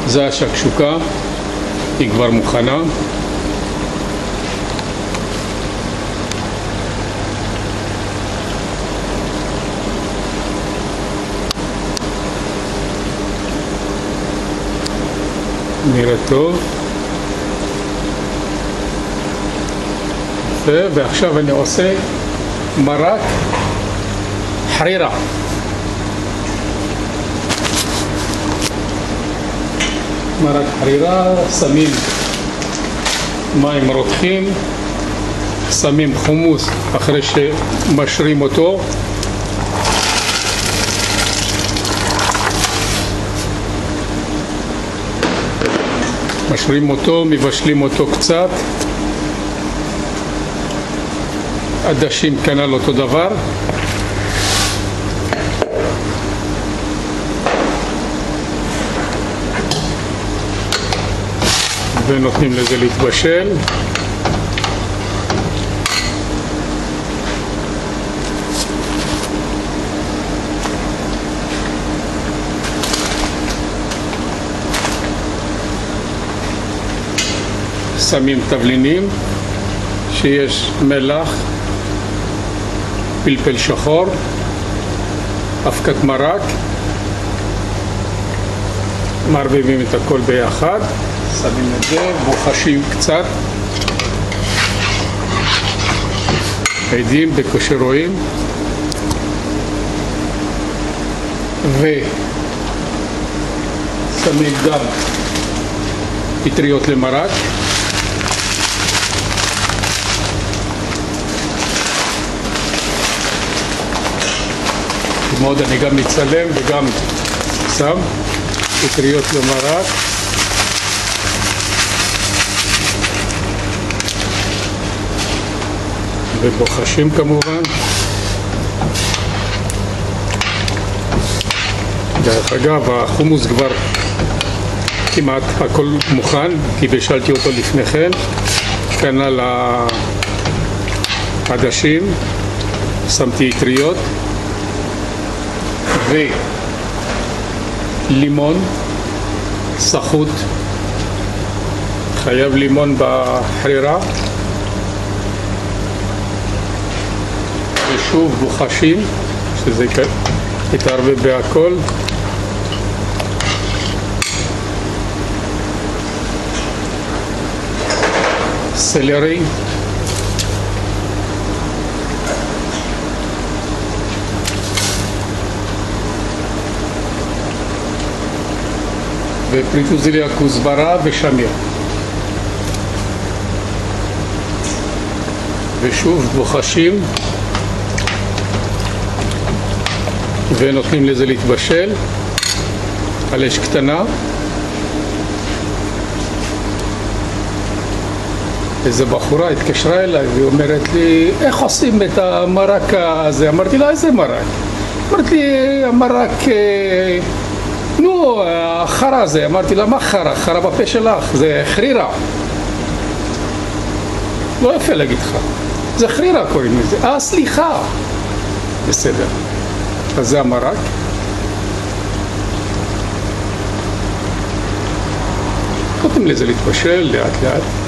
זה השקשוקה, היא כבר מוכנה. נראה טוב. ועכשיו אני עושה מרק חרירה. מרק חרירה, שמים מים רותחים, שמים חומוס אחרי שמשרים אותו, משרים אותו, מבשלים אותו קצת, עדשים כנ"ל אותו דבר, ונותנים לזה להתבשל. שמים תבלינים שיש מלח, פלפל שחור, אבקת מרק, מערבבים את הכל ביחד, שמים את זה, בוחשים קצת, עדים בקושי רואים, ושמים גם פטריות למרק, מאוד אני גם מצלם וגם שם פטריות למרק. ובוחשים כמובן. דרך אגב, החומוס כבר כמעט הכל מוכן, כי בשלתי אותו לפני כן. כנ"ל העדשים, שמתי אטריות ולימון סחוט, חייב לימון בחרירה, ושוב בוחשים שזה יתערבב בהכל. סלרי, ופריטוזיליה, כוסברה ושמיר, ושוב בוחשים ונותנים לזה להתבשל על אש קטנה. איזה בחורה התקשרה אליי ואומרת לי, איך עושים את המרק הזה? אמרתי לה, איזה מרק? אמרת לי, המרק, נו, החרה הזה. אמרתי לה, מה חרה? חרה בפה שלך, זה חרירה. לא יפה להגיד לך, זה חרירה קוראים לזה. סליחה. בסדר. אז זה המרק. נותנים לזה להתבשל לאט לאט.